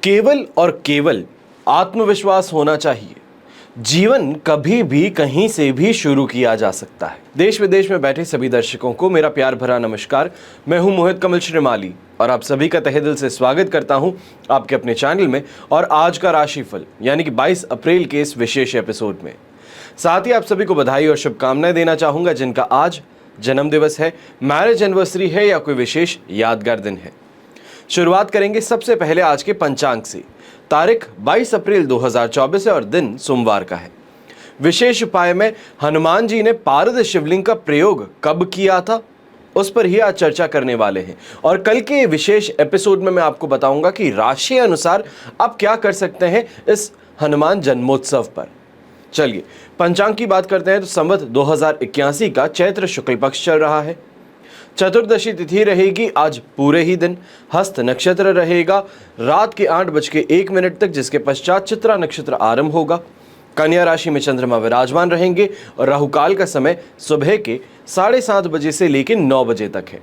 केवल और केवल आत्मविश्वास होना चाहिए। जीवन कभी भी कहीं से भी शुरू किया जा सकता है। देश विदेश में बैठे सभी दर्शकों को मेरा प्यार भरा नमस्कार। मैं हूं मोहित कमल श्रीमाली और आप सभी का तहे दिल से स्वागत करता हूं आपके अपने चैनल में और आज का राशिफल यानी कि 22 अप्रैल के इस विशेष एपिसोड में। साथ ही आप सभी को बधाई और शुभकामनाएं देना चाहूंगा जिनका आज जन्म दिवस है, मैरिज एनिवर्सरी है या कोई विशेष यादगार दिन है। शुरुआत करेंगे सबसे पहले आज के पंचांग से। तारीख 22 अप्रैल 2024 है और दिन सोमवार का है। विशेष उपाय में हनुमान जी ने पारद शिवलिंग का प्रयोग कब किया था उस पर ही आज चर्चा करने वाले हैं और कल के विशेष एपिसोड में मैं आपको बताऊंगा कि राशि अनुसार आप क्या कर सकते हैं इस हनुमान जन्मोत्सव पर। चलिए पंचांग की बात करते हैं तो संवत 2081 का चैत्र शुक्ल पक्ष चल रहा है। चतुर्दशी तिथि रहेगी आज पूरे ही दिन। हस्त नक्षत्र रहेगा रात के 8:01 तक, जिसके पश्चात चित्रा नक्षत्र आरंभ होगा। कन्या राशि में चंद्रमा विराजमान रहेंगे और राहुकाल का समय सुबह के 7:30 बजे से लेकर 9 बजे तक है।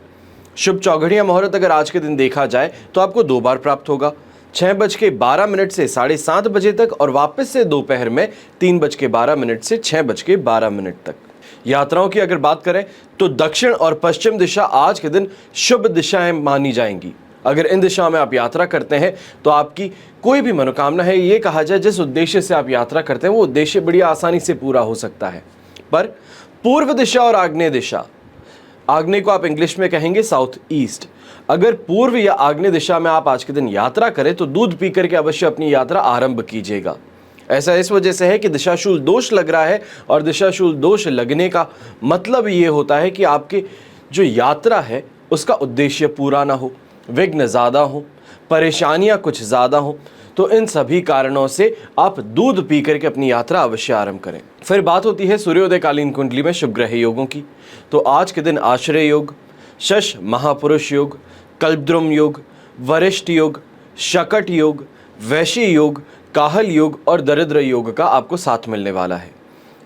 शुभ चौघड़िया मुहूर्त अगर आज के दिन देखा जाए तो आपको 2 बार प्राप्त होगा, 6:12 से 7:30 बजे तक और वापस से दोपहर में 3:12 से 6:12 तक। यात्राओं की अगर बात करें तो दक्षिण और पश्चिम दिशा आज के दिन शुभ दिशाएं मानी जाएंगी। अगर इन दिशाओं में आप यात्रा करते हैं तो आपकी कोई भी मनोकामना है, ये कहा जाए जिस उद्देश्य से आप यात्रा करते हैं वो उद्देश्य बड़ी आसानी से पूरा हो सकता है। पर पूर्व दिशा और आग्नेय दिशा, आग्नेय को आप इंग्लिश में कहेंगे साउथ ईस्ट, अगर पूर्व या आग्नेय दिशा में आप आज के दिन यात्रा करें तो दूध पी करके अवश्य अपनी यात्रा आरंभ कीजिएगा। ऐसा इस वजह से है कि दिशाशूल दोष लग रहा है और दिशाशूल दोष लगने का मतलब ये होता है कि आपकी जो यात्रा है उसका उद्देश्य पूरा ना हो, विघ्न ज़्यादा हो, परेशानियां कुछ ज़्यादा हो। तो इन सभी कारणों से आप दूध पी करके अपनी यात्रा अवश्य आरंभ करें। फिर बात होती है सूर्योदयकालीन कुंडली में शुभ ग्रह योगों की। तो आज के दिन आश्रय योग, शश महापुरुष योग, कल्पद्रुम योग, वरिष्ठ योग, शकट योग, वैशी योग, काहल योग और दरिद्र योग का आपको साथ मिलने वाला है।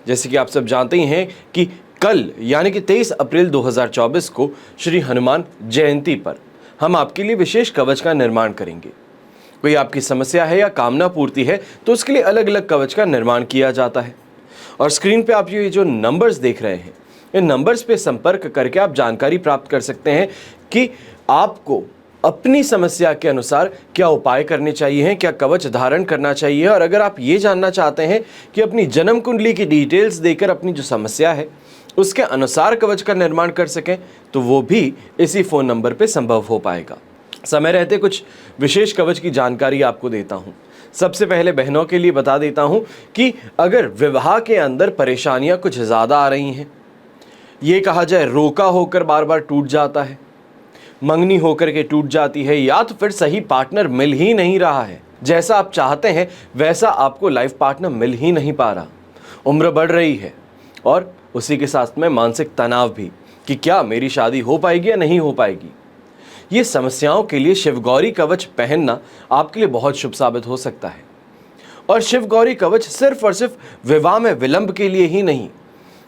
जैसे कि आप सब जानते ही हैं कि कल यानी कि 23 अप्रैल 2024 को श्री हनुमान जयंती पर हम आपके लिए विशेष कवच का निर्माण करेंगे। कोई आपकी समस्या है या कामना पूर्ति है तो उसके लिए अलग अलग कवच का निर्माण किया जाता है। और स्क्रीन पे आप ये जो नंबर्स देख रहे हैं, इन नंबर्स पे संपर्क करके आप जानकारी प्राप्त कर सकते हैं कि आपको अपनी समस्या के अनुसार क्या उपाय करने चाहिए, क्या कवच धारण करना चाहिए। और अगर आप ये जानना चाहते हैं कि अपनी जन्म कुंडली की डिटेल्स देकर अपनी जो समस्या है उसके अनुसार कवच का निर्माण कर सकें तो वो भी इसी फ़ोन नंबर पे संभव हो पाएगा। समय रहते कुछ विशेष कवच की जानकारी आपको देता हूँ। सबसे पहले बहनों के लिए बता देता हूँ कि अगर विवाह के अंदर परेशानियाँ कुछ ज़्यादा आ रही हैं, ये कहा जाए रोका होकर बार बार टूट जाता है, मंगनी होकर के टूट जाती है, या तो फिर सही पार्टनर मिल ही नहीं रहा है, जैसा आप चाहते हैं वैसा आपको लाइफ पार्टनर मिल ही नहीं पा रहा, उम्र बढ़ रही है और उसी के साथ में मानसिक तनाव भी कि क्या मेरी शादी हो पाएगी या नहीं हो पाएगी। ये समस्याओं के लिए शिवगौरी कवच पहनना आपके लिए बहुत शुभ साबित हो सकता है। और शिवगौरी कवच सिर्फ और सिर्फ विवाह में विलंब के लिए ही नहीं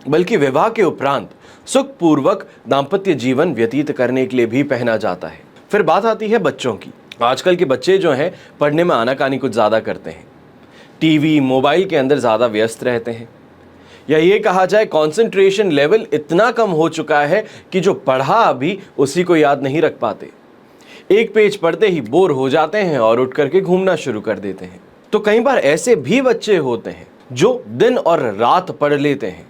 बल्कि विवाह के उपरांत सुखपूर्वक दाम्पत्य जीवन व्यतीत करने के लिए भी पहना जाता है। फिर बात आती है बच्चों की। आजकल के बच्चे जो हैं पढ़ने में आनाकानी कुछ ज़्यादा करते हैं, टीवी मोबाइल के अंदर ज़्यादा व्यस्त रहते हैं, या ये कहा जाए कंसंट्रेशन लेवल इतना कम हो चुका है कि जो पढ़ा अभी उसी को याद नहीं रख पाते। एक पेज पढ़ते ही बोर हो जाते हैं और उठ करके घूमना शुरू कर देते हैं। तो कई बार ऐसे भी बच्चे होते हैं जो दिन और रात पढ़ लेते हैं,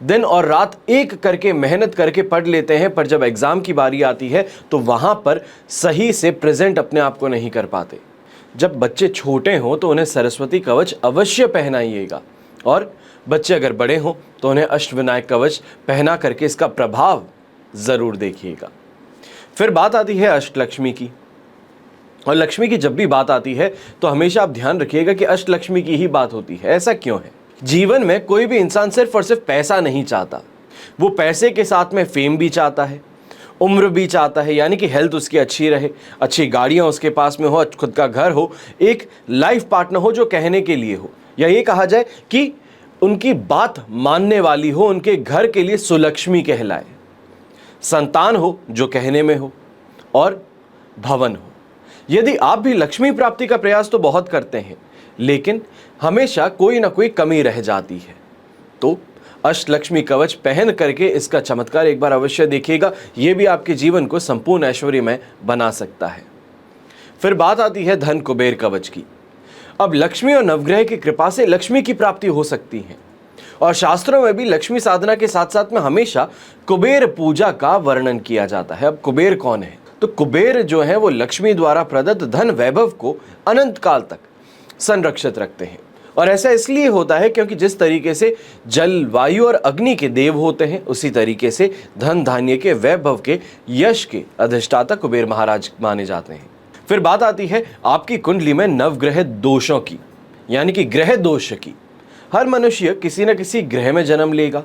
दिन और रात एक करके मेहनत करके पढ़ लेते हैं, पर जब एग्ज़ाम की बारी आती है तो वहाँ पर सही से प्रेजेंट अपने आप को नहीं कर पाते। जब बच्चे छोटे हों तो उन्हें सरस्वती कवच अवश्य पहनाइएगा और बच्चे अगर बड़े हों तो उन्हें अष्टविनायक कवच पहना करके इसका प्रभाव ज़रूर देखिएगा। फिर बात आती है अष्टलक्ष्मी की। और लक्ष्मी की जब भी बात आती है तो हमेशा आप ध्यान रखिएगा कि अष्टलक्ष्मी की ही बात होती है। ऐसा क्यों है? जीवन में कोई भी इंसान सिर्फ और सिर्फ पैसा नहीं चाहता, वो पैसे के साथ में फेम भी चाहता है, उम्र भी चाहता है, यानी कि हेल्थ उसकी अच्छी रहे, अच्छी गाड़ियाँ उसके पास में हो, खुद का घर हो, एक लाइफ पार्टनर हो जो कहने के लिए हो, या ये कहा जाए कि उनकी बात मानने वाली हो, उनके घर के लिए सुलक्ष्मी कहलाए, संतान हो जो कहने में हो और भवन हो। यदि आप भी लक्ष्मी प्राप्ति का प्रयास तो बहुत करते हैं, लेकिन हमेशा कोई ना कोई कमी रह जाती है, तो अष्टलक्ष्मी कवच पहन करके इसका चमत्कार एक बार अवश्य देखिएगा। यह भी आपके जीवन को संपूर्ण ऐश्वर्यमय बना सकता है। फिर बात आती है धन कुबेर कवच की। अब लक्ष्मी और नवग्रह की कृपा से लक्ष्मी की प्राप्ति हो सकती है, और शास्त्रों में भी लक्ष्मी साधना के साथ साथ में हमेशा कुबेर पूजा का वर्णन किया जाता है। अब कुबेर कौन है? तो कुबेर जो है वो लक्ष्मी द्वारा प्रदत्त धन वैभव को अनंत काल तक संरक्षित रखते हैं। और ऐसा इसलिए होता है क्योंकि जिस तरीके से जल, वायु और अग्नि के देव होते हैं, उसी तरीके से धन धान्य के, वैभव के, यश के अधिष्ठाता कुबेर महाराज माने जाते हैं। फिर बात आती है आपकी कुंडली में नवग्रह दोषों की, यानी कि ग्रह दोष की। हर मनुष्य किसी न किसी ग्रह में जन्म लेगा,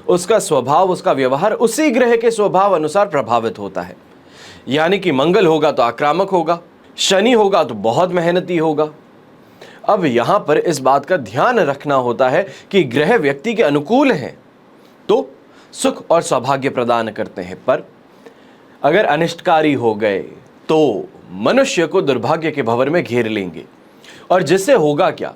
उसका स्वभाव, उसका व्यवहार उसी ग्रह के स्वभाव अनुसार प्रभावित होता है। यानी कि मंगल होगा तो आक्रामक होगा, शनि होगा तो बहुत मेहनती होगा। अब यहां पर इस बात का ध्यान रखना होता है कि ग्रह व्यक्ति के अनुकूल हैं तो सुख और सौभाग्य प्रदान करते हैं, पर अगर अनिष्टकारी हो गए तो मनुष्य को दुर्भाग्य के भंवर में घेर लेंगे, और जिससे होगा क्या,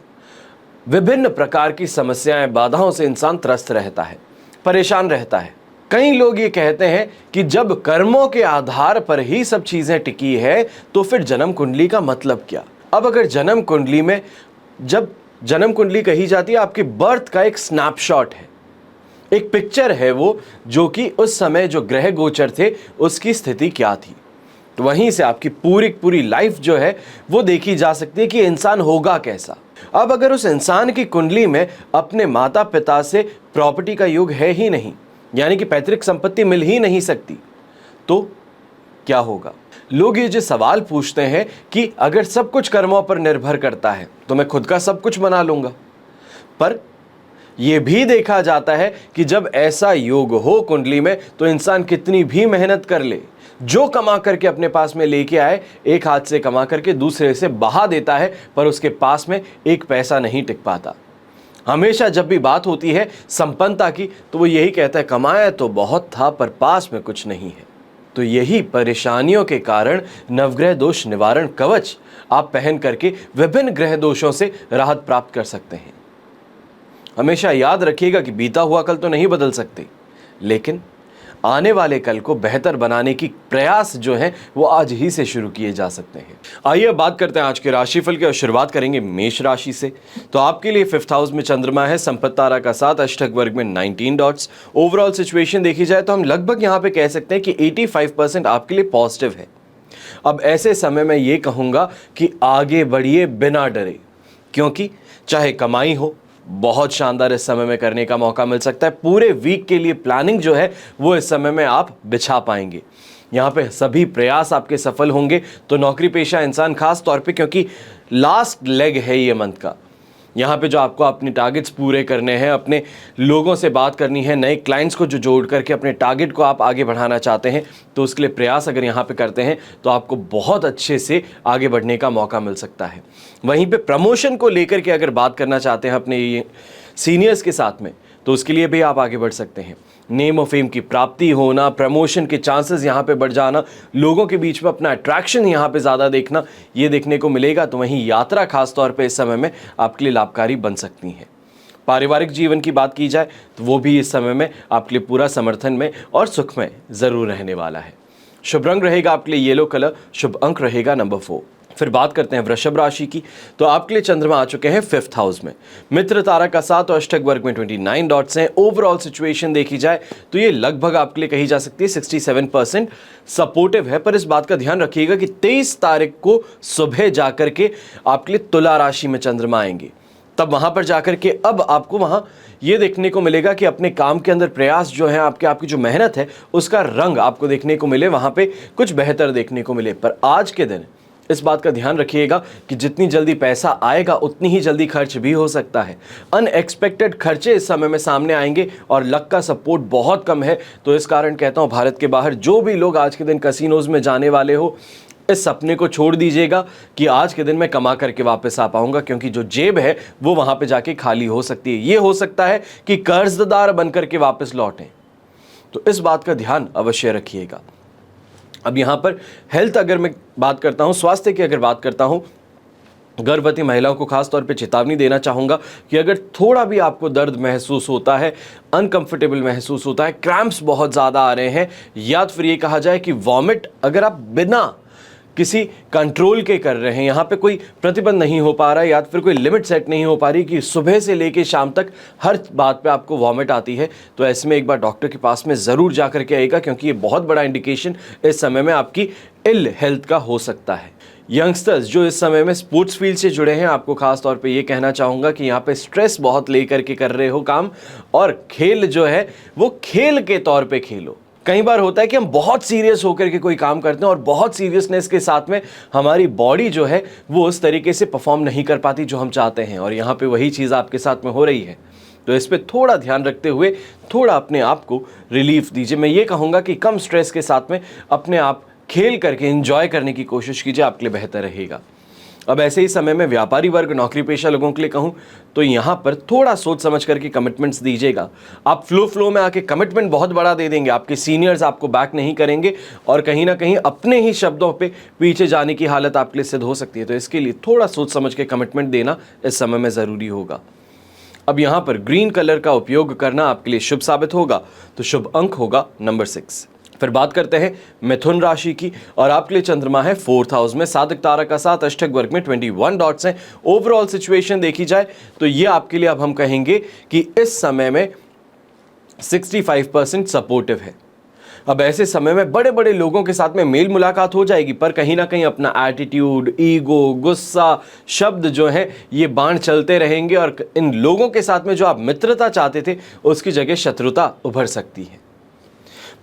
विभिन्न प्रकार की समस्याएं, बाधाओं से इंसान त्रस्त रहता है, परेशान रहता है। कई लोग ये कहते हैं कि जब कर्मों के आधार पर ही सब चीजें टिकी है तो फिर जन्म कुंडली का मतलब क्या? अब अगर जन्म कुंडली में, जब जन्म कुंडली कही जाती है, आपकी बर्थ का एक स्नैपशॉट है, एक पिक्चर है वो, जो कि उस समय जो ग्रह गोचर थे उसकी स्थिति क्या थी, तो वहीं से आपकी पूरी लाइफ जो है वो देखी जा सकती है कि इंसान होगा कैसा। अब अगर उस इंसान की कुंडली में अपने माता पिता से प्रॉपर्टी का योग है ही नहीं, यानी कि पैतृक संपत्ति मिल ही नहीं सकती, तो क्या होगा? लोग ये जो सवाल पूछते हैं कि अगर सब कुछ कर्मों पर निर्भर करता है तो मैं खुद का सब कुछ बना लूंगा, पर यह भी देखा जाता है कि जब ऐसा योग हो कुंडली में तो इंसान कितनी भी मेहनत कर ले, जो कमा करके अपने पास में लेके आए, एक हाथ से कमा करके दूसरे से बहा देता है, पर उसके पास में एक पैसा नहीं टिक पाता। हमेशा जब भी बात होती है संपन्नता की तो वो यही कहता है, कमाया तो बहुत था पर पास में कुछ नहीं है। तो यही परेशानियों के कारण नवग्रह दोष निवारण कवच आप पहन करके विभिन्न ग्रह दोषों से राहत प्राप्त कर सकते हैं। हमेशा याद रखिएगा कि बीता हुआ कल तो नहीं बदल सकते, लेकिन आने वाले कल को बेहतर बनाने की प्रयास जो है वो आज ही से शुरू किए जा सकते हैं। आइए अब बात करते हैं आज के राशिफल की, और शुरुआत करेंगे मेष राशि से। तो आपके लिए 5th हाउस में चंद्रमा है, संपत्ति तारा का 7, अष्टक वर्ग में 19 डॉट्स। ओवरऑल सिचुएशन देखी जाए तो हम लगभग यहाँ पे कह सकते हैं कि 85% आपके लिए पॉजिटिव है। अब ऐसे समय में ये कहूँगा कि आगे बढ़िए बिना डरे, क्योंकि चाहे कमाई हो, बहुत शानदार इस समय में करने का मौका मिल सकता है। पूरे वीक के लिए प्लानिंग जो है वो इस समय में आप बिछा पाएंगे। यहाँ पे सभी प्रयास आपके सफल होंगे। तो नौकरी पेशा इंसान खास तौर पे, क्योंकि लास्ट लेग है ये मंथ का, यहाँ पे जो आपको अपने टारगेट्स पूरे करने हैं, अपने लोगों से बात करनी है, नए क्लाइंट्स को जो जोड़ करके अपने टारगेट को आप आगे बढ़ाना चाहते हैं, तो उसके लिए प्रयास अगर यहाँ पे करते हैं तो आपको बहुत अच्छे से आगे बढ़ने का मौका मिल सकता है। वहीं पे प्रमोशन को लेकर के अगर बात करना चाहते हैं अपने ये सीनियर्स के साथ में, तो उसके लिए भी आप आगे बढ़ सकते हैं। नेम और फेम की प्राप्ति होना, प्रमोशन के चांसेस यहाँ पे बढ़ जाना, लोगों के बीच में अपना अट्रैक्शन यहाँ पे ज़्यादा देखना, ये देखने को मिलेगा। तो वहीं यात्रा खास तौर पे इस समय में आपके लिए लाभकारी बन सकती है। पारिवारिक जीवन की बात की जाए तो वो भी इस समय में आपके लिए पूरा समर्थन में और सुख में ज़रूर रहने वाला है। शुभ रंग रहेगा आपके लिए येलो कलर, शुभ अंक रहेगा नंबर 4। फिर बात करते हैं वृषभ राशि की। तो आपके लिए चंद्रमा आ चुके हैं 5th हाउस में, मित्र तारा का 7 और अष्टक वर्ग में 29 डॉट्स हैं। ओवरऑल सिचुएशन देखी जाए तो ये लगभग आपके लिए कही जा सकती है 67% सपोर्टिव है। पर इस बात का ध्यान रखिएगा कि 23 तारीख को सुबह जाकर के आपके लिए तुला राशि में चंद्रमा आएंगे। तब वहां पर जाकर के अब आपको वहां ये देखने को मिलेगा कि अपने काम के अंदर प्रयास जो है, आपकी जो मेहनत है, उसका रंग आपको देखने को मिले, वहां पे कुछ बेहतर देखने को मिले। पर आज के दिन इस बात का ध्यान रखिएगा कि जितनी जल्दी पैसा आएगा उतनी ही जल्दी खर्च भी हो सकता है। अनएक्सपेक्टेड खर्चे इस समय में सामने आएंगे और लक का सपोर्ट बहुत कम है। तो इस कारण कहता हूं, भारत के बाहर जो भी लोग आज के दिन कैसीनोज में जाने वाले हो, इस सपने को छोड़ दीजिएगा कि आज के दिन मैं कमा करके वापस आ पाऊंगा, क्योंकि जो जेब है वो वहां पे जाके खाली हो सकती है। ये हो सकता है कि कर्जदार बनकर के वापस लौटें। तो इस बात का ध्यान अवश्य रखिएगा। अब यहाँ पर हेल्थ अगर मैं बात करता हूँ, स्वास्थ्य की अगर बात करता हूँ, गर्भवती महिलाओं को खास तौर पे चेतावनी देना चाहूँगा कि अगर थोड़ा भी आपको दर्द महसूस होता है, अनकंफर्टेबल महसूस होता है, क्रैम्प्स बहुत ज़्यादा आ रहे हैं, या फिर ये कहा जाए कि वॉमिट अगर आप बिना किसी कंट्रोल के कर रहे हैं, यहाँ पे कोई प्रतिबंध नहीं हो पा रहा है या फिर कोई लिमिट सेट नहीं हो पा रही कि सुबह से लेके शाम तक हर बात पे आपको वॉमिट आती है, तो ऐसे में एक बार डॉक्टर के पास में ज़रूर जा करके आएगा, क्योंकि ये बहुत बड़ा इंडिकेशन इस समय में आपकी इल हेल्थ का हो सकता है। यंगस्टर्स जो इस समय में स्पोर्ट्स फील्ड से जुड़े हैं, आपको खास तौर पे ये कहना चाहूँगा कि यहाँ पे स्ट्रेस बहुत लेकर के कर रहे हो काम, और खेल जो है वो खेल के तौर पे खेलो। कई बार होता है कि हम बहुत सीरियस होकर के कोई काम करते हैं और बहुत सीरियसनेस के साथ में हमारी बॉडी जो है वो उस तरीके से परफॉर्म नहीं कर पाती जो हम चाहते हैं, और यहाँ पे वही चीज़ आपके साथ में हो रही है। तो इस पर थोड़ा ध्यान रखते हुए थोड़ा अपने आप को रिलीफ दीजिए। मैं ये कहूँगा कि कम स्ट्रेस के साथ में अपने आप खेल करके एंजॉय करने की कोशिश कीजिए, आपके लिए बेहतर रहेगा। अब ऐसे ही समय में व्यापारी वर्ग, नौकरी पेशा लोगों के लिए कहूँ तो यहाँ पर थोड़ा सोच समझ करके कमिटमेंट्स दीजिएगा। आप फ्लो में आके कमिटमेंट बहुत बड़ा दे देंगे, आपके सीनियर्स आपको बैक नहीं करेंगे और कहीं ना कहीं अपने ही शब्दों पे पीछे जाने की हालत आपके लिए सिद्ध हो सकती है। तो इसके लिए थोड़ा सोच समझ के कमिटमेंट देना इस समय में ज़रूरी होगा। अब यहाँ पर ग्रीन कलर का उपयोग करना आपके लिए शुभ साबित होगा, तो शुभ अंक होगा नंबर 6। फिर बात करते हैं मिथुन राशि की, और आपके लिए चंद्रमा है 4th हाउस में, साधक तारा का साथ, अष्टक वर्ग में 21 डॉट्स हैं। ओवरऑल सिचुएशन देखी जाए तो ये आपके लिए अब हम कहेंगे कि इस समय में 65% सपोर्टिव है। अब ऐसे समय में बड़े बड़े लोगों के साथ में मेल मुलाकात हो जाएगी, पर कहीं ना कहीं अपना एटीट्यूड, ईगो, गुस्सा शब्द जो है ये बाण चलते रहेंगे, और इन लोगों के साथ में जो आप मित्रता चाहते थे उसकी जगह शत्रुता उभर सकती है।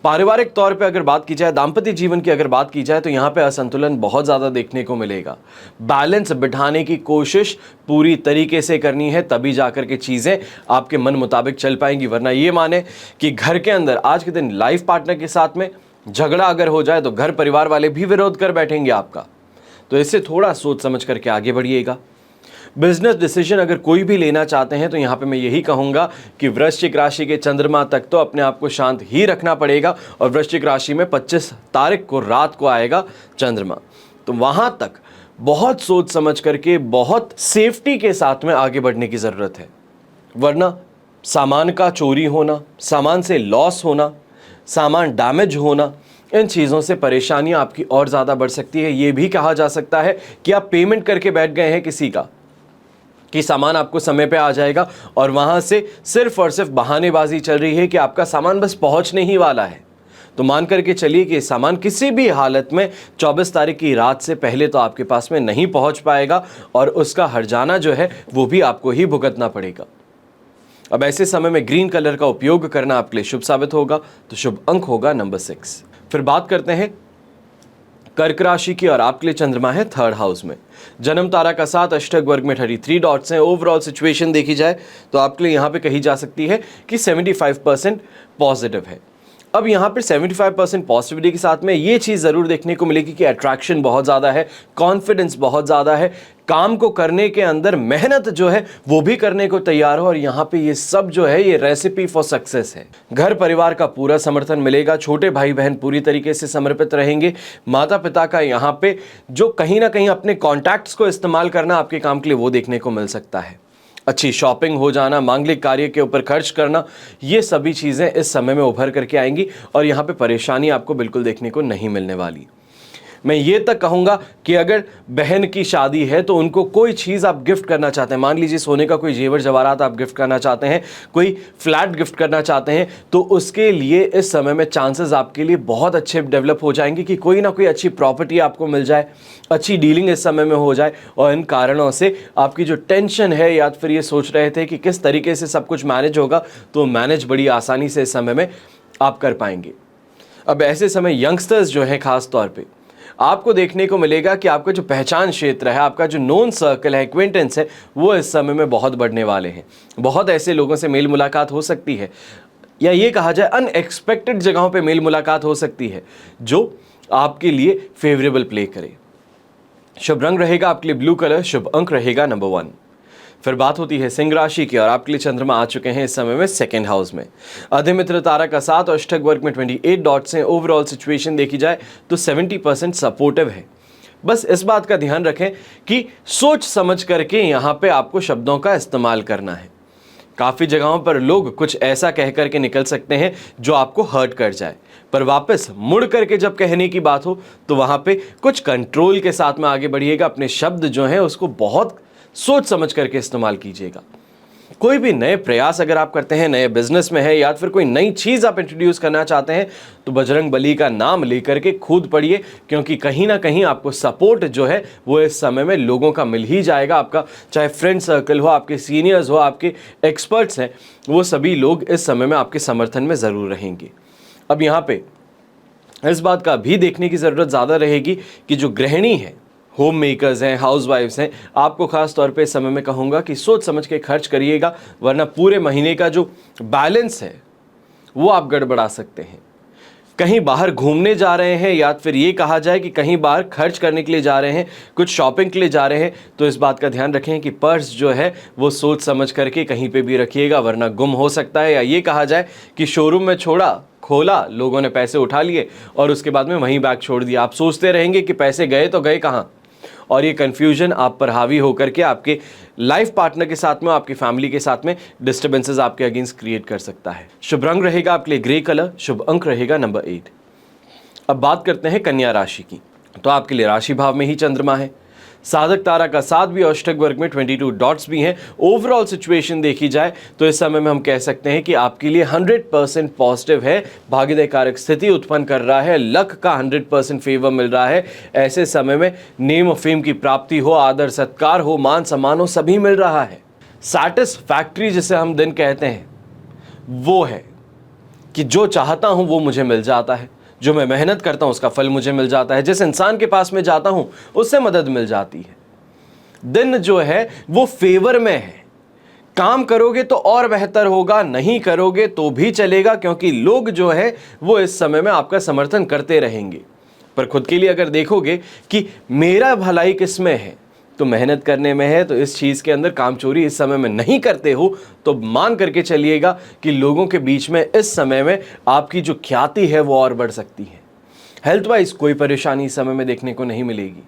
पारिवारिक तौर पे अगर बात की जाए, दाम्पत्य जीवन की अगर बात की जाए, तो यहाँ पे असंतुलन बहुत ज़्यादा देखने को मिलेगा। बैलेंस बिठाने की कोशिश पूरी तरीके से करनी है, तभी जाकर के चीज़ें आपके मन मुताबिक चल पाएंगी। वरना ये माने कि घर के अंदर आज के दिन लाइफ पार्टनर के साथ में झगड़ा अगर हो जाए तो घर परिवार वाले भी विरोध कर बैठेंगे आपका। तो इससे थोड़ा सोच समझ करके आगे बढ़िएगा। बिजनेस डिसीजन अगर कोई भी लेना चाहते हैं तो यहाँ पे मैं यही कहूँगा कि वृश्चिक राशि के चंद्रमा तक तो अपने आप को शांत ही रखना पड़ेगा, और वृश्चिक राशि में 25 तारीख को रात को आएगा चंद्रमा, तो वहाँ तक बहुत सोच समझ करके बहुत सेफ्टी के साथ में आगे बढ़ने की ज़रूरत है। वरना सामान का चोरी होना, सामान से लॉस होना, सामान डैमेज होना, इन चीज़ों से परेशानियाँ आपकी और ज़्यादा बढ़ सकती है। ये भी कहा जा सकता है कि आप पेमेंट करके बैठ गए हैं किसी का कि सामान आपको समय पे आ जाएगा, और वहाँ से सिर्फ और सिर्फ बहानेबाजी चल रही है कि आपका सामान बस पहुँचने ही वाला है। तो मान करके चलिए कि सामान किसी भी हालत में 24 तारीख की रात से पहले तो आपके पास में नहीं पहुँच पाएगा, और उसका हर्जाना जो है वो भी आपको ही भुगतना पड़ेगा। अब ऐसे समय में ग्रीन कलर का उपयोग करना आपके लिए शुभ साबित होगा, तो शुभ अंक होगा नंबर 6। फिर बात करते हैं कर्क राशि की, और आपके लिए चंद्रमा है 3rd हाउस में, जन्म तारा का साथ, अष्टक वर्ग में 33 डॉट्स हैं। ओवरऑल सिचुएशन देखी जाए तो आपके लिए यहाँ पे कही जा सकती है कि 75% पॉजिटिव है। अब यहाँ पर 75% पॉजिटिविटी के साथ में ये चीज़ ज़रूर देखने को मिलेगी कि अट्रैक्शन बहुत ज़्यादा है, कॉन्फिडेंस बहुत ज़्यादा है, काम को करने के अंदर मेहनत जो है वो भी करने को तैयार हो, और यहाँ पे ये सब जो है ये रेसिपी फॉर सक्सेस है। घर परिवार का पूरा समर्थन मिलेगा, छोटे भाई बहन पूरी तरीके से समर्पित रहेंगे। माता पिता का यहाँ पे जो कहीं ना कहीं अपने कॉन्टैक्ट्स को इस्तेमाल करना आपके काम के लिए वो देखने को मिल सकता है। अच्छी शॉपिंग हो जाना, मांगलिक कार्य के ऊपर खर्च करना, ये सभी चीज़ें इस समय में उभर करके आएंगी, और यहाँ पे परेशानी आपको बिल्कुल देखने को नहीं मिलने वाली। मैं ये तक कहूँगा कि अगर बहन की शादी है तो उनको कोई चीज़ आप गिफ्ट करना चाहते हैं, मान लीजिए सोने का कोई जेवर जवाहरात आप गिफ्ट करना चाहते हैं, कोई फ्लैट गिफ्ट करना चाहते हैं, तो उसके लिए इस समय में चांसेस आपके लिए बहुत अच्छे डेवलप हो जाएंगे कि कोई ना कोई अच्छी प्रॉपर्टी आपको मिल जाए, अच्छी डीलिंग इस समय में हो जाए, और इन कारणों से आपकी जो टेंशन है या फिर ये सोच रहे थे कि किस तरीके से सब कुछ मैनेज होगा, तो मैनेज बड़ी आसानी से इस समय में आप कर पाएंगे। अब ऐसे समय यंगस्टर्स जो हैं खास तौर पे आपको देखने को मिलेगा कि आपका जो पहचान क्षेत्र है, आपका जो नोन सर्कल है, एक्वेंटेंस है, वो इस समय में बहुत बढ़ने वाले हैं। बहुत ऐसे लोगों से मेल मुलाकात हो सकती है, या ये कहा जाए अनएक्सपेक्टेड जगहों पे मेल मुलाकात हो सकती है जो आपके लिए फेवरेबल प्ले करे। शुभ रंग रहेगा आपके लिए ब्लू कलर, शुभ अंक रहेगा नंबर 1। फिर बात होती है सिंह राशि की और आपके लिए चंद्रमा आ चुके हैं इस समय में सेकंड हाउस में। अधिमित्र तारा का 7 और अष्टक वर्ग में 28 डॉट्स हैं। ओवरऑल सिचुएशन देखी जाए तो 70% सपोर्टिव है। बस इस बात का ध्यान रखें कि सोच समझ करके यहाँ पे आपको शब्दों का इस्तेमाल करना है। काफ़ी जगहों पर लोग कुछ ऐसा कह करके निकल सकते हैं जो आपको हर्ट कर जाए, पर वापस मुड़ करके जब कहने की बात हो तो वहाँ पे कुछ कंट्रोल के साथ में आगे बढ़िएगा। अपने शब्द जो हैं उसको बहुत सोच समझ करके इस्तेमाल कीजिएगा। कोई भी नए प्रयास अगर आप करते हैं, नए बिजनेस में है या फिर कोई नई चीज़ आप इंट्रोड्यूस करना चाहते हैं, तो बजरंग बली का नाम लेकर के खुद पढ़िए, क्योंकि कहीं ना कहीं आपको सपोर्ट जो है वो इस समय में लोगों का मिल ही जाएगा। आपका चाहे फ्रेंड सर्कल हो, आपके सीनियर्स हो, आपके एक्सपर्ट्स हैं, वो सभी लोग इस समय में आपके समर्थन में ज़रूर रहेंगे। अब यहाँ पे इस बात का भी देखने की ज़रूरत ज़्यादा रहेगी कि जो गृहिणी है, होम मेकर्स हैं, हाउसवाइफ्स हैं, आपको खास तौर पे इस समय में कहूँगा कि सोच समझ के खर्च करिएगा, वरना पूरे महीने का जो बैलेंस है वो आप गड़बड़ा सकते हैं। कहीं बाहर घूमने जा रहे हैं या फिर ये कहा जाए कि कहीं बाहर खर्च करने के लिए जा रहे हैं, कुछ शॉपिंग के लिए जा रहे हैं, तो इस बात का ध्यान रखें कि पर्स जो है वो सोच समझ करके कहीं पे भी रखिएगा, वरना गुम हो सकता है। या ये कहा जाए कि शोरूम में छोड़ा, खोला, लोगों ने पैसे उठा लिए और उसके बाद में वहीं बैग छोड़ दिया। आप सोचते रहेंगे कि पैसे गए तो गए कहाँ, और ये कन्फ्यूजन आप पर हावी होकर के आपके लाइफ पार्टनर के साथ में, आपकी फैमिली के साथ में डिस्टर्बेंसेस आपके अगेंस्ट क्रिएट कर सकता है। शुभ रंग रहेगा आपके लिए ग्रे कलर, शुभ अंक रहेगा नंबर 8। अब बात करते हैं कन्या राशि की, तो आपके लिए राशि भाव में ही चंद्रमा है। साधक तारा का 7 भी और अष्टक वर्ग में 22 डॉट्स भी हैं। ओवरऑल सिचुएशन देखी जाए तो इस समय में हम कह सकते हैं कि आपके लिए 100% पॉजिटिव है। भाग्यदायी कारक स्थिति उत्पन्न कर रहा है, लक का 100% फेवर मिल रहा है। ऐसे समय में नेम और फेम की प्राप्ति हो, आदर सत्कार हो, मान सम्मान हो, सभी मिल रहा है। सैटिस्फैक्ट्री जिसे हम दिन कहते हैं वो है कि जो चाहता हूं वो मुझे मिल जाता है, जो मैं मेहनत करता हूं उसका फल मुझे मिल जाता है, जिस इंसान के पास में जाता हूं उससे मदद मिल जाती है। दिन जो है वो फेवर में है। काम करोगे तो और बेहतर होगा, नहीं करोगे तो भी चलेगा, क्योंकि लोग जो है वो इस समय में आपका समर्थन करते रहेंगे। पर खुद के लिए अगर देखोगे कि मेरा भलाई किस में है, तो मेहनत करने में है, तो इस चीज़ के अंदर कामचोरी इस समय में नहीं करते हो, तो मान करके चलिएगा कि लोगों के बीच में इस समय में आपकी जो ख्याति है वो और बढ़ सकती है। हेल्थ वाइज कोई परेशानी इस समय में देखने को नहीं मिलेगी।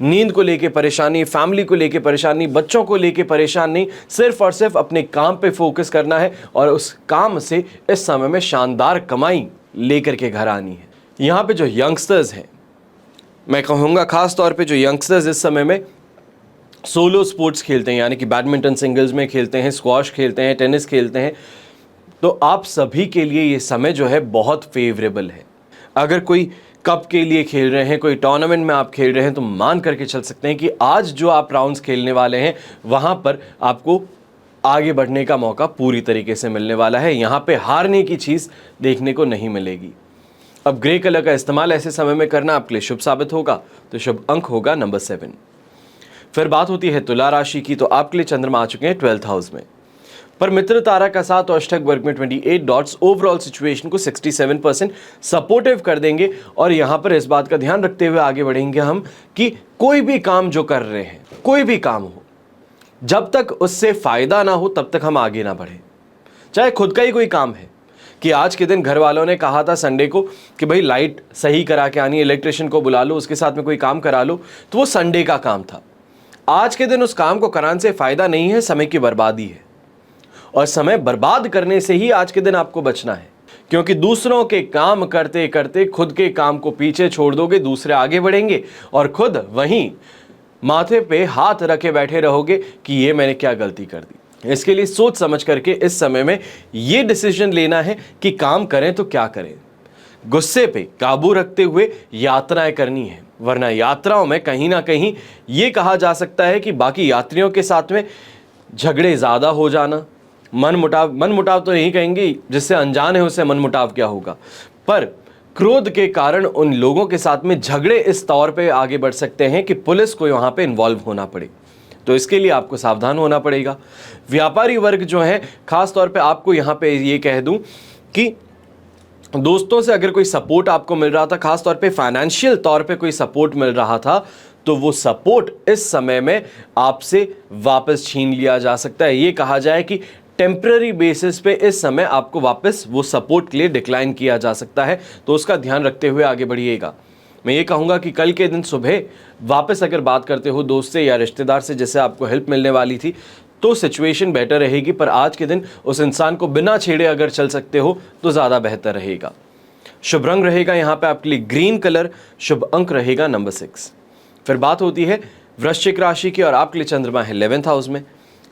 नींद को लेके परेशानी, फैमिली को लेके परेशानी, बच्चों को लेके परेशान नहीं, सिर्फ और सिर्फ अपने काम पे फोकस करना है और उस काम से इस समय में शानदार कमाई लेकर के घर आनी है। यहाँ पे जो यंगस्टर्स हैं, मैं कहूँगा खास तौर पे जो यंगस्टर्स इस समय में सोलो स्पोर्ट्स खेलते हैं, यानी कि बैडमिंटन सिंगल्स में खेलते हैं, स्क्वॉश खेलते हैं, टेनिस खेलते हैं, तो आप सभी के लिए ये समय जो है बहुत फेवरेबल है। अगर कोई कप के लिए खेल रहे हैं, कोई टूर्नामेंट में आप खेल रहे हैं, तो मान करके चल सकते हैं कि आज जो आप राउंड्स खेलने वाले हैं वहाँ पर आपको आगे बढ़ने का मौका पूरी तरीके से मिलने वाला है। यहाँ पे हारने की चीज़ देखने को नहीं मिलेगी। अब ग्रे कलर का इस्तेमाल ऐसे समय में करना आपके लिए शुभ साबित होगा, तो शुभ अंक होगा नंबर 7। फिर बात होती है तुला राशि की, तो आपके लिए चंद्रमा आ चुके हैं 12th हाउस में, पर मित्र तारा का 7 और अष्टक वर्ग में 28 डॉट्स ओवरऑल सिचुएशन को 67% सपोर्टिव कर देंगे। और यहाँ पर इस बात का ध्यान रखते हुए आगे बढ़ेंगे हम कि कोई भी काम जो कर रहे हैं, कोई भी काम हो, जब तक उससे फायदा ना हो तब तक हम आगे ना बढ़े। चाहे खुद का ही कोई काम है कि आज के दिन घर वालों ने कहा था संडे को कि भाई लाइट सही करा के आनी, इलेक्ट्रिशियन को बुला लो, उसके साथ में कोई काम करा लो, तो वो संडे का काम था। आज के दिन उस काम को कराने से फायदा नहीं है, समय की बर्बादी है। और समय बर्बाद करने से ही आज के दिन आपको बचना है, क्योंकि दूसरों के काम करते करते खुद के काम को पीछे छोड़ दोगे, दूसरे आगे बढ़ेंगे और खुद वहीं माथे पे हाथ रखे बैठे रहोगे कि ये मैंने क्या गलती कर दी। इसके लिए सोच समझ करके इस समय में ये डिसीजन लेना है कि काम करें तो क्या करें। गुस्से पे काबू रखते हुए यात्राएं करनी है, वरना यात्राओं में कहीं ना कहीं ये कहा जा सकता है कि बाकी यात्रियों के साथ में झगड़े ज़्यादा हो जाना, मन मुटाव तो नहीं कहेंगे, जिससे अनजान है उससे मन मुटाव क्या होगा, पर क्रोध के कारण उन लोगों के साथ में झगड़े इस तौर पे आगे बढ़ सकते हैं कि पुलिस को वहाँ पे इन्वॉल्व होना पड़े। तो इसके लिए आपको सावधान होना पड़ेगा। व्यापारी वर्ग जो है, खास तौर पे आपको यहाँ पे ये कह दूं कि दोस्तों से अगर कोई सपोर्ट आपको मिल रहा था, खास तौर पे फाइनेंशियल तौर पे कोई सपोर्ट मिल रहा था, तो वो सपोर्ट इस समय में आपसे वापस छीन लिया जा सकता है। ये कहा जाए कि टेम्पररी बेसिस पे इस समय आपको वापस वो सपोर्ट के लिए डिक्लाइन किया जा सकता है, तो उसका ध्यान रखते हुए आगे बढ़िएगा। मैं ये कहूँगा कि कल के दिन सुबह वापस अगर बात करते हो दोस्त से या रिश्तेदार से जिससे आपको हेल्प मिलने वाली थी, तो सिचुएशन बेटर रहेगी, पर आज के दिन उस इंसान को बिना छेड़े अगर चल सकते हो तो ज़्यादा बेहतर रहेगा। शुभ रंग रहेगा यहाँ पे आपके लिए ग्रीन कलर, शुभ अंक रहेगा नंबर 6। फिर बात होती है वृश्चिक राशि की और आपके लिए चंद्रमा है 11th हाउस में,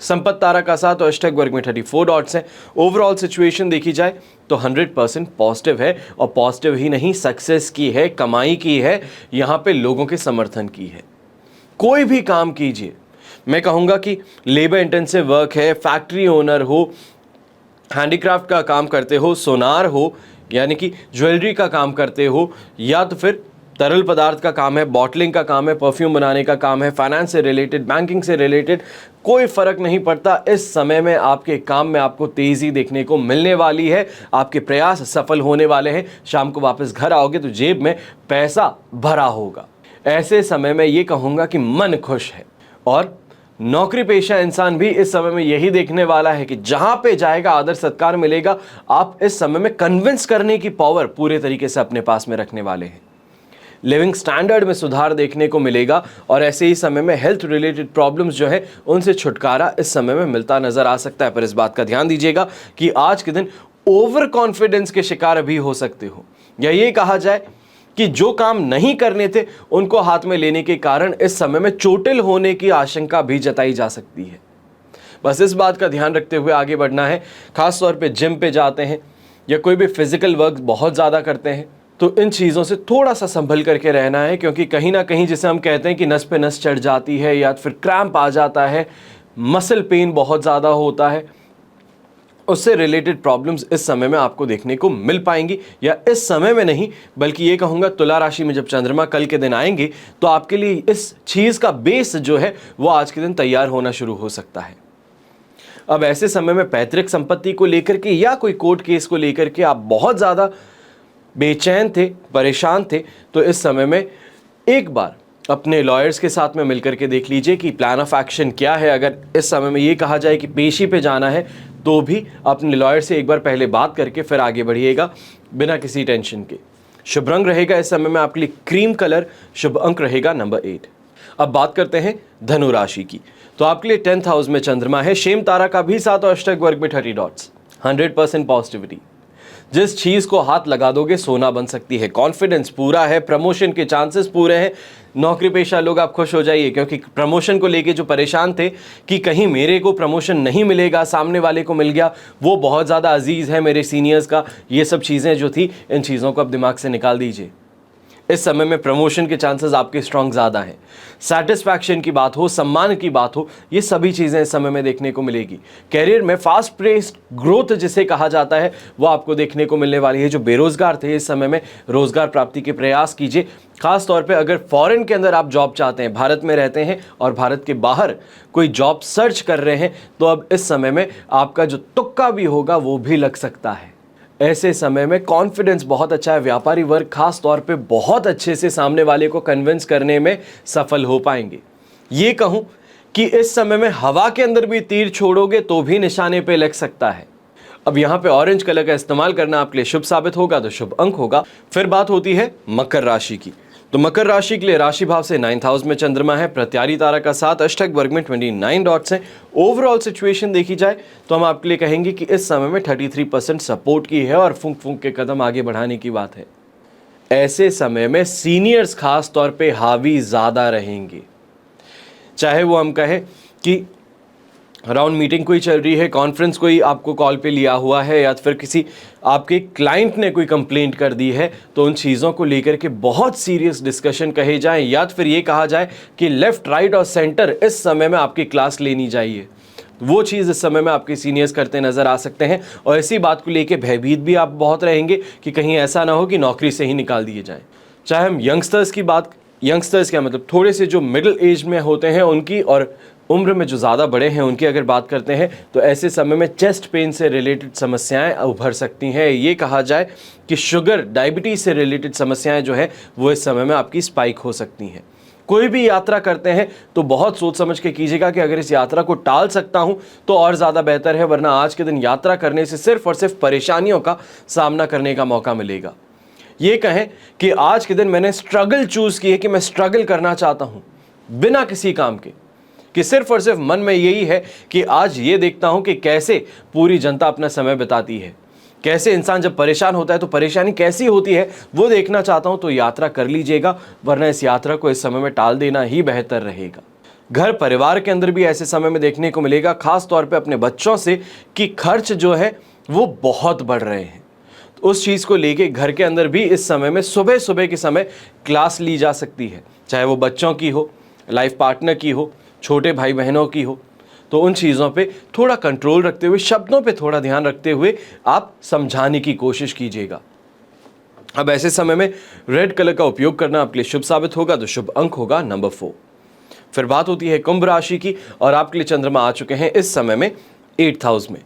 संपत्ति तारा का साथ और अष्टक वर्ग में 34 डॉट्स हैं। ओवरऑल सिचुएशन देखी जाए तो 100% पॉजिटिव है, और पॉजिटिव ही नहीं, सक्सेस की है, कमाई की है, यहाँ पे लोगों के समर्थन की है। कोई भी काम कीजिए, मैं कहूँगा कि लेबर इंटेंसिव वर्क है, फैक्ट्री ओनर हो, हैंडीक्राफ्ट का काम करते हो, सोनार हो यानी कि ज्वेलरी का काम करते हो, या तो फिर तरल पदार्थ का काम है, बॉटलिंग का काम है, परफ्यूम बनाने का काम है, फाइनेंस से रिलेटेड, बैंकिंग से रिलेटेड, कोई फर्क नहीं पड़ता। इस समय में आपके काम में आपको तेज़ी देखने को मिलने वाली है, आपके प्रयास सफल होने वाले हैं। शाम को वापस घर आओगे तो जेब में पैसा भरा होगा। ऐसे समय में ये कहूँगा कि मन खुश है, और नौकरी पेशा इंसान भी इस समय में यही देखने वाला है कि जहां पे जाएगा आदर सत्कार मिलेगा। आप इस समय में कन्विंस करने की पावर पूरे तरीके से अपने पास में रखने वाले हैं। लिविंग स्टैंडर्ड में सुधार देखने को मिलेगा, और ऐसे ही समय में हेल्थ रिलेटेड प्रॉब्लम्स जो है उनसे छुटकारा इस समय में मिलता नजर आ सकता है। पर इस बात का ध्यान दीजिएगा कि आज के दिन ओवर कॉन्फिडेंस के शिकार भी हो सकते हो, या ये कहा जाए कि जो काम नहीं करने थे उनको हाथ में लेने के कारण इस समय में चोटिल होने की आशंका भी जताई जा सकती है। बस इस बात का ध्यान रखते हुए आगे बढ़ना है। खास तौर पे जिम पे जाते हैं या कोई भी फिजिकल वर्क बहुत ज़्यादा करते हैं तो इन चीज़ों से थोड़ा सा संभल करके रहना है, क्योंकि कहीं ना कहीं जिसे हम कहते हैं कि नस पे नस चढ़ जाती है या फिर क्रैम्प आ जाता है, मसल पेन बहुत ज़्यादा होता है, उससे रिलेटेड प्रॉब्लम्स इस समय में आपको देखने को मिल पाएंगी। या इस समय में नहीं बल्कि ये कहूँगा तुला राशि में जब चंद्रमा कल के दिन आएंगे तो आपके लिए इस चीज़ का बेस जो है वो आज के दिन तैयार होना शुरू हो सकता है। अब ऐसे समय में पैतृक संपत्ति को लेकर के या कोई कोर्ट केस को लेकर के आप बहुत ज़्यादा बेचैन थे, परेशान थे, तो इस समय में एक बार अपने लॉयर्स के साथ में मिलकर के देख लीजिए कि प्लान ऑफ एक्शन क्या है। अगर इस समय में ये कहा जाए कि पेशी पे जाना है तो भी अपने लॉयर से एक बार पहले बात करके फिर आगे बढ़िएगा बिना किसी टेंशन के। शुभ रंग रहेगा इस समय में आपके लिए क्रीम कलर, शुभ अंक रहेगा नंबर 8। अब बात करते हैं धनु राशि की, तो आपके लिए 10th हाउस में चंद्रमा है, शेम तारा का भी साथ और अष्टक वर्ग में 30 डॉट्स। 100% पॉजिटिविटी, जिस चीज़ को हाथ लगा दोगे सोना बन सकती है। कॉन्फिडेंस पूरा है, प्रमोशन के चांसेस पूरे हैं। नौकरी पेशा लोग आप खुश हो जाइए, क्योंकि प्रमोशन को लेके जो परेशान थे कि कहीं मेरे को प्रमोशन नहीं मिलेगा, सामने वाले को मिल गया, वो बहुत ज़्यादा अजीज़ है मेरे सीनियर्स का। ये सब चीज़ें जो थी, इन चीज़ों को आप दिमाग से निकाल दीजिए। इस समय में प्रमोशन के चांसेस आपके स्ट्रॉन्ग ज़्यादा हैं। सेटिस्फैक्शन की बात हो, सम्मान की बात हो, ये सभी चीज़ें इस समय में देखने को मिलेगी। कैरियर में फास्ट पेस्ड ग्रोथ जिसे कहा जाता है वो आपको देखने को मिलने वाली है। जो बेरोजगार थे इस समय में रोजगार प्राप्ति के प्रयास कीजिए। खास तौर पे अगर फॉरेन के अंदर आप जॉब चाहते हैं, भारत में रहते हैं और भारत के बाहर कोई जॉब सर्च कर रहे हैं, तो अब इस समय में आपका जो तुक्का भी होगा वो भी लग सकता है। ऐसे समय में कॉन्फिडेंस बहुत अच्छा है। व्यापारी वर्ग खास तौर पे बहुत अच्छे से सामने वाले को कन्विंस करने में सफल हो पाएंगे। ये कहूँ कि इस समय में हवा के अंदर भी तीर छोड़ोगे तो भी निशाने पे लग सकता है। अब यहाँ पे ऑरेंज कलर का इस्तेमाल करना आपके लिए शुभ साबित होगा, तो शुभ अंक होगा। फिर बात होती है मकर राशि की, तो मकर राशि के लिए राशि भाव से 9th हाउस में चंद्रमा है, प्रत्यारी तारा का साथ, अष्टक वर्ग में 29 डॉट्स हैं। ओवरऑल सिचुएशन देखी जाए तो हम आपके लिए कहेंगे कि इस समय में 33% सपोर्ट की है और फूंक फूंक के कदम आगे बढ़ाने की बात है। ऐसे समय में सीनियर्स खास तौर पे हावी ज़्यादा रहेंगे, चाहे वो हम कहें कि अराउंड मीटिंग कोई चल रही है, कॉन्फ्रेंस कोई आपको कॉल पे लिया हुआ है, या फिर किसी आपके क्लाइंट ने कोई कंप्लेंट कर दी है, तो उन चीज़ों को लेकर के बहुत सीरियस डिस्कशन कहे जाएं, या फिर ये कहा जाए कि लेफ़्ट राइट और सेंटर इस समय में आपकी क्लास लेनी चाहिए। वो चीज़ इस समय में आपके सीनियर्स करते नज़र आ सकते हैं, और इसी बात को लेकर भयभीत भी आप बहुत रहेंगे कि कहीं ऐसा ना हो कि नौकरी से ही निकाल दिए जाएँ। चाहे हम यंगस्टर्स की बात, यंगस्टर्स क्या मतलब थोड़े से जो मिडिल एज में होते हैं उनकी, और उम्र में जो ज़्यादा बड़े हैं उनकी अगर बात करते हैं, तो ऐसे समय में चेस्ट पेन से रिलेटेड समस्याएं उभर सकती हैं। ये कहा जाए कि शुगर, डायबिटीज़ से रिलेटेड समस्याएं जो है वो इस समय में आपकी स्पाइक हो सकती हैं। कोई भी यात्रा करते हैं तो बहुत सोच समझ के कीजिएगा कि अगर इस यात्रा को टाल सकता हूं तो और ज़्यादा बेहतर है, वरना आज के दिन यात्रा करने से सिर्फ और सिर्फ परेशानियों का सामना करने का मौका मिलेगा। ये कहें कि आज के दिन मैंने स्ट्रगल चूज़ की है, कि मैं स्ट्रगल करना चाहता हूं बिना किसी काम के, कि सिर्फ और सिर्फ मन में यही है कि आज ये देखता हूं कि कैसे पूरी जनता अपना समय बिताती है, कैसे इंसान जब परेशान होता है तो परेशानी कैसी होती है वो देखना चाहता हूं, तो यात्रा कर लीजिएगा, वरना इस यात्रा को इस समय में टाल देना ही बेहतर रहेगा। घर परिवार के अंदर भी ऐसे समय में देखने को मिलेगा, खास तौर पे अपने बच्चों से, कि खर्च जो है वो बहुत बढ़ रहे हैं। तो उस चीज़ को लेके घर के अंदर भी इस समय में सुबह सुबह के समय क्लास ली जा सकती है, चाहे वो बच्चों की हो, लाइफ पार्टनर की हो, छोटे भाई बहनों की हो। तो उन चीज़ों पे थोड़ा कंट्रोल रखते हुए, शब्दों पे थोड़ा ध्यान रखते हुए आप समझाने की कोशिश कीजिएगा। अब ऐसे समय में रेड कलर का उपयोग करना आपके लिए शुभ साबित होगा, तो शुभ अंक होगा नंबर 4। फिर बात होती है कुंभ राशि की, और आपके लिए चंद्रमा आ चुके हैं इस समय में 8th हाउस में।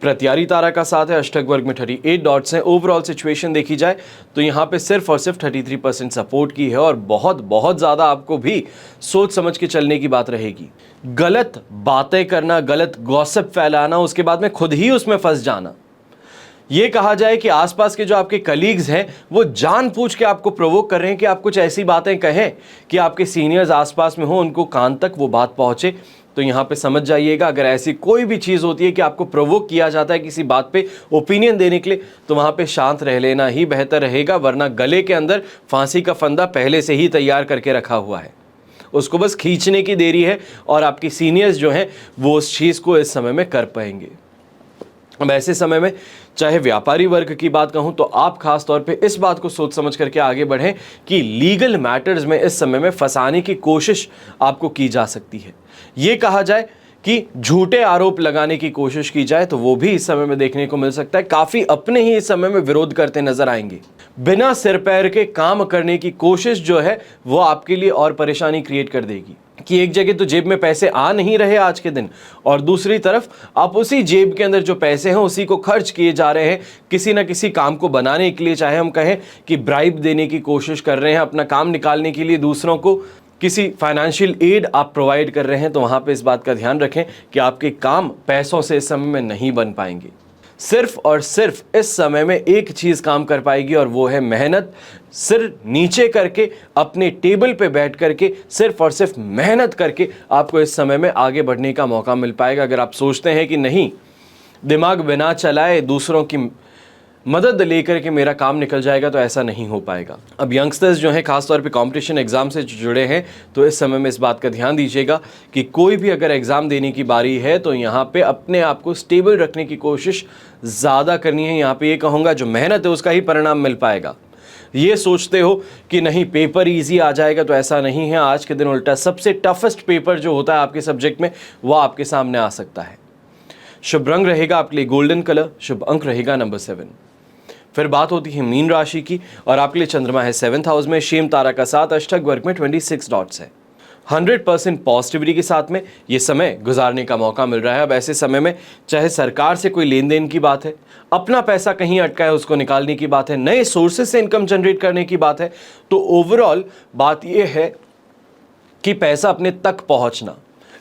प्रत्यारी तारा का साथ है, अष्टक वर्ग में 38 डॉट्स हैं। ओवरऑल सिचुएशन देखी जाए तो यहाँ पे सिर्फ और सिर्फ 33% सपोर्ट की है, और बहुत बहुत ज़्यादा आपको भी सोच समझ के चलने की बात रहेगी। गलत बातें करना, गलत गॉसिप फैलाना, उसके बाद में खुद ही उसमें फंस जाना। ये कहा जाए कि आसपास के जो आपके कलीग्स हैं वो जानबूझ के आपको प्रोवोक कर रहे हैं कि आप कुछ ऐसी बातें कहें कि आपके सीनियर्स आसपास में हो, उनको कान तक वो बात पहुंचे। तो यहाँ पे समझ जाइएगा, अगर ऐसी कोई भी चीज़ होती है कि आपको प्रोवोक किया जाता है किसी बात पे ओपिनियन देने के लिए, तो वहाँ पे शांत रह लेना ही बेहतर रहेगा, वरना गले के अंदर फांसी का फंदा पहले से ही तैयार करके रखा हुआ है, उसको बस खींचने की देरी है, और आपकी सीनियर्स जो हैं वो उस चीज़ को इस समय में कर पाएंगे। अब ऐसे समय में चाहे व्यापारी वर्ग की बात कहूं तो आप खास तौर पे इस बात को सोच समझ करके आगे बढ़ें कि लीगल मैटर्स में इस समय में फंसाने की कोशिश आपको की जा सकती है। ये कहा जाए कि झूठे आरोप लगाने की कोशिश की जाए तो वो भी इस समय में देखने को मिल सकता है। काफ़ी अपने ही इस समय में विरोध करते नजर आएंगे। बिना सिर पैर के काम करने की कोशिश जो है वो आपके लिए और परेशानी क्रिएट कर देगी, कि एक जगह तो जेब में पैसे आ नहीं रहे आज के दिन, और दूसरी तरफ आप उसी जेब के अंदर जो पैसे हैं उसी को खर्च किए जा रहे हैं किसी ना किसी काम को बनाने के लिए। चाहे हम कहें कि ब्राइब देने की कोशिश कर रहे हैं, अपना काम निकालने के लिए दूसरों को किसी फाइनेंशियल एड आप प्रोवाइड कर रहे हैं, तो वहाँ पे इस बात का ध्यान रखें कि आपके काम पैसों से इस समय में नहीं बन पाएंगे। सिर्फ और सिर्फ इस समय में एक चीज़ काम कर पाएगी, और वो है मेहनत। सिर नीचे करके अपने टेबल पे बैठ करके सिर्फ और सिर्फ मेहनत करके आपको इस समय में आगे बढ़ने का मौका मिल पाएगा। अगर आप सोचते हैं कि नहीं, दिमाग बिना चलाए दूसरों की मदद लेकर के मेरा काम निकल जाएगा, तो ऐसा नहीं हो पाएगा। अब यंगस्टर्स जो हैं खासतौर पे कंपटीशन एग्ज़ाम से जुड़े हैं, तो इस समय में इस बात का ध्यान दीजिएगा कि कोई भी अगर एग्ज़ाम देने की बारी है तो यहाँ पे अपने आप को स्टेबल रखने की कोशिश ज़्यादा करनी है। यहाँ पे ये कहूँगा जो मेहनत है उसका ही परिणाम मिल पाएगा। ये सोचते हो कि नहीं पेपर ईजी आ जाएगा, तो ऐसा नहीं है। आज के दिन उल्टा सबसे टफेस्ट पेपर जो होता है आपके सब्जेक्ट में वो आपके सामने आ सकता है। शुभ रंग रहेगा आपके लिए गोल्डन कलर, शुभ अंक रहेगा नंबर 7। फिर बात होती है मीन राशि की, और आपके लिए चंद्रमा है 7th हाउस में, शेम तारा का साथ, अष्टक वर्ग में 26 डॉट्स है। 100% पॉजिटिविटी के साथ में ये समय गुजारने का मौका मिल रहा है। अब ऐसे समय में चाहे सरकार से कोई लेन देन की बात है, अपना पैसा कहीं अटका है उसको निकालने की बात है, नए सोर्सेज से इनकम जनरेट करने की बात है, तो ओवरऑल बात ये है कि पैसा अपने तक पहुंचना,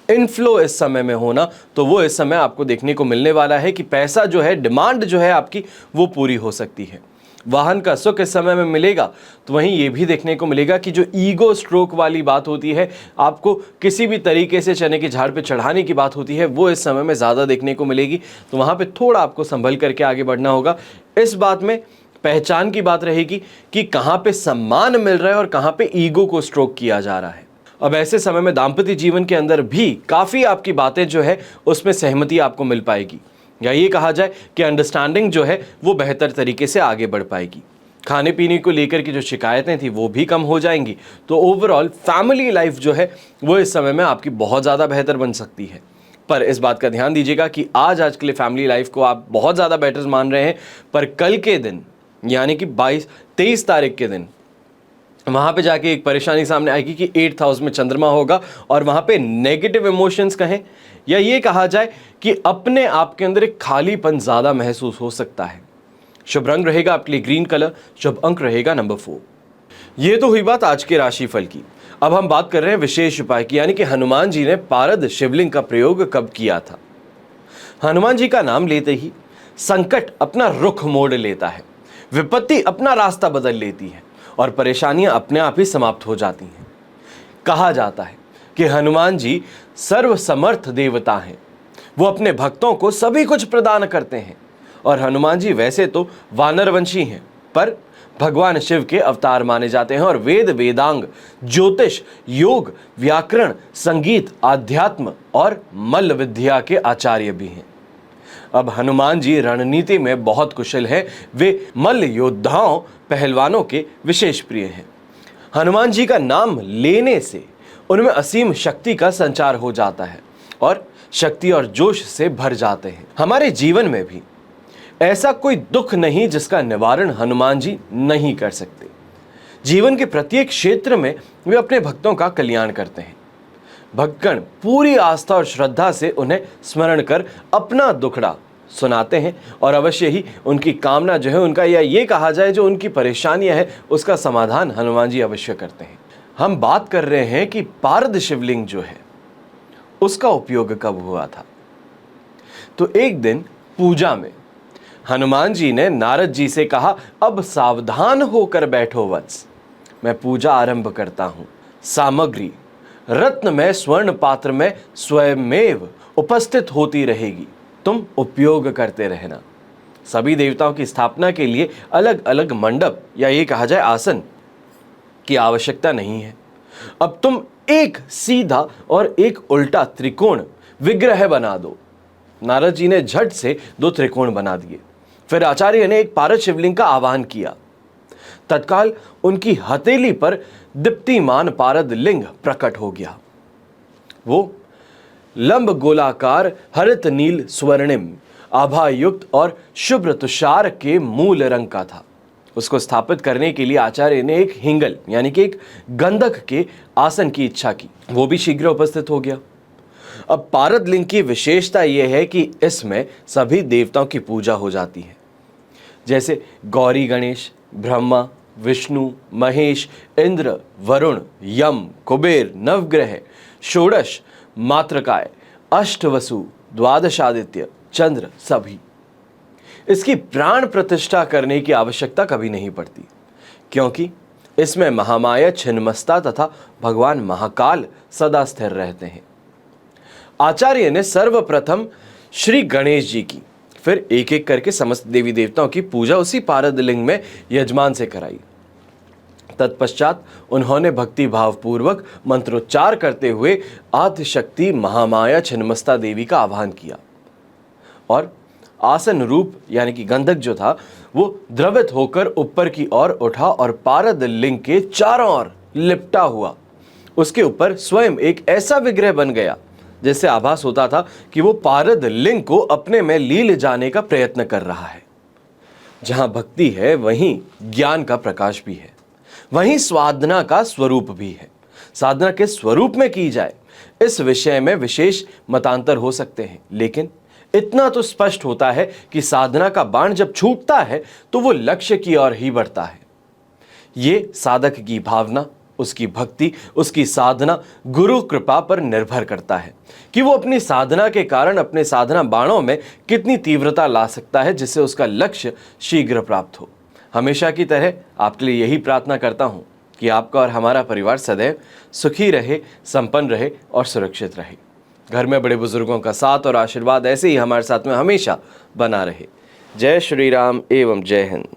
इनफ्लो इस समय में होना, तो वो इस समय आपको देखने को मिलने वाला है कि पैसा जो है, डिमांड जो है आपकी वो पूरी हो सकती है। वाहन का सुख इस समय में मिलेगा, तो वहीं ये भी देखने को मिलेगा कि जो ईगो स्ट्रोक वाली बात होती है, आपको किसी भी तरीके से चने के झाड़ पे चढ़ाने की बात होती है, वो इस समय में ज़्यादा देखने को मिलेगी। तो वहाँ पे थोड़ा आपको संभल करके आगे बढ़ना होगा। इस बात में पहचान की बात रहेगी कि कहाँ पे सम्मान मिल रहा है और कहाँ पे ईगो को स्ट्रोक किया जा रहा है। अब ऐसे समय में दाम्पत्य जीवन के अंदर भी काफ़ी आपकी बातें जो है उसमें सहमति आपको मिल पाएगी, या ये कहा जाए कि अंडरस्टैंडिंग जो है वो बेहतर तरीके से आगे बढ़ पाएगी। खाने पीने को लेकर की जो शिकायतें थी वो भी कम हो जाएंगी। तो ओवरऑल फैमिली लाइफ जो है वो इस समय में आपकी बहुत ज़्यादा बेहतर बन सकती है। पर इस बात का ध्यान दीजिएगा कि आज के लिए फैमिली लाइफ को आप बहुत ज़्यादा बेटर मान रहे हैं, पर कल के दिन यानी कि 23 तारीख के दिन वहाँ पे जाके एक परेशानी सामने आएगी कि 8th हाउस में चंद्रमा होगा, और वहाँ पे नेगेटिव इमोशंस कहें या ये कहा जाए कि अपने आप के अंदर एक खालीपन ज़्यादा महसूस हो सकता है। शुभ रंग रहेगा आपके लिए ग्रीन कलर, शुभ अंक रहेगा नंबर 4। ये तो हुई बात आज के राशिफल की। अब हम बात कर रहे हैं विशेष उपाय की, यानी कि हनुमान जी ने पारद शिवलिंग का प्रयोग कब किया था। हनुमान जी का नाम लेते ही संकट अपना रुख मोड़ लेता है, विपत्ति अपना रास्ता बदल लेती है और परेशानियां अपने आप ही समाप्त हो जाती हैं। कहा जाता है कि हनुमान जी सर्वसमर्थ देवता हैं। वो अपने भक्तों को सभी कुछ प्रदान करते हैं और हनुमान जी वैसे तो वानरवंशी हैं, पर भगवान शिव के अवतार माने जाते हैं और वेद, वेदांग, ज्योतिष, योग, व्याकरण, संगीत, आध्यात्म और मल्ल विद्या के आचार्य भी हैं। अब हनुमान जी रणनीति में बहुत कुशल हैं। वे मल्ल योद्धाओं, पहलवानों के विशेष प्रिय हैं। हनुमान जी का नाम लेने से उनमें असीम शक्ति का संचार हो जाता है और शक्ति और जोश से भर जाते हैं। हमारे जीवन में भी ऐसा कोई दुख नहीं जिसका निवारण हनुमान जी नहीं कर सकते। जीवन के प्रत्येक क्षेत्र में वे अपने भक्तों का कल्याण करते हैं। भक्तगण पूरी आस्था और श्रद्धा से उन्हें स्मरण कर अपना दुखड़ा सुनाते हैं और अवश्य ही उनकी कामना जो है उनका, या ये कहा जाए जो उनकी परेशानियां है उसका समाधान हनुमान जी अवश्य करते हैं। हम बात कर रहे हैं कि पारद शिवलिंग जो है उसका उपयोग कब हुआ था। तो एक दिन पूजा में हनुमान जी ने नारद जी से कहा, अब सावधान होकर बैठो वत्स, मैं पूजा आरंभ करता हूं। सामग्री रत्न में, स्वर्ण पात्र में स्वयमेव उपस्थित होती रहेगी, तुम उपयोग करते रहना। सभी देवताओं की स्थापना के लिए अलग अलग मंडप या ये कहा जाए आसन की आवश्यकता नहीं है। अब तुम एक सीधा और एक उल्टा त्रिकोण विग्रह बना दो। नारद जी ने झट से 2 त्रिकोण बना दिए। फिर आचार्य ने एक पारद शिवलिंग का आह्वान किया। तत्काल उनकी हथेली पर दीप्तिमान पारद लिंग प्रकट हो गया। वो लंब गोलाकार, हरित नील स्वर्णिम, आभायुक्त और शुभ्र तुषार के मूल रंग का था। उसको स्थापित करने के लिए आचार्य ने एक हिंगल यानी कि एक गंधक के आसन की इच्छा की। वो भी शीघ्र उपस्थित हो गया। अब पारद लिंग की विशेषता यह है कि इसमें सभी देवताओं की पूजा हो जाती है, जैसे गौरी गणेश, ब्रह्मा, विष्णु, महेश, इंद्र, वरुण, यम, कुबेर, नवग्रह, षोडश मात्रकाय, अष्टवसु, द्वादशादित्य, चंद्र सभी। इसकी प्राण प्रतिष्ठा करने की आवश्यकता कभी नहीं पड़ती, क्योंकि इसमें महामाया, छिन्नमस्ता तथा भगवान महाकाल सदा स्थिर रहते हैं। आचार्य ने सर्वप्रथम श्री गणेश जी की, फिर एक एक करके समस्त देवी देवताओं की पूजा उसी पारद लिंग में यजमान से कराई। तत्पश्चात उन्होंने भक्ति भाव पूर्वक मंत्रोच्चार करते हुए आदिशक्ति महामाया छिन्नमस्ता देवी का आह्वान किया और आसन रूप यानी कि गंधक जो था वो द्रवित होकर ऊपर की ओर उठा और पारद लिंग के चारों ओर लिपटा हुआ उसके ऊपर स्वयं एक ऐसा विग्रह बन गया जिससे आभास होता था कि वो पारद लिंग को अपने में लील जाने का प्रयत्न कर रहा है। जहां भक्ति है वहीं ज्ञान का प्रकाश भी है, वहीं साधना का स्वरूप भी है। साधना किस स्वरूप में की जाए इस विषय में विशेष मतांतर हो सकते हैं, लेकिन इतना तो स्पष्ट होता है कि साधना का बाण जब छूटता है तो वो लक्ष्य की ओर ही बढ़ता है। ये साधक की भावना, उसकी भक्ति, उसकी साधना गुरु कृपा पर निर्भर करता है कि वो अपनी साधना के कारण अपने साधना बाणों में कितनी तीव्रता ला सकता है जिससे उसका लक्ष्य शीघ्र प्राप्त हो। हमेशा की तरह आपके लिए यही प्रार्थना करता हूँ कि आपका और हमारा परिवार सदैव सुखी रहे, संपन्न रहे और सुरक्षित रहे। घर में बड़े बुजुर्गों का साथ और आशीर्वाद ऐसे ही हमारे साथ में हमेशा बना रहे। जय श्री राम एवं जय हिंद।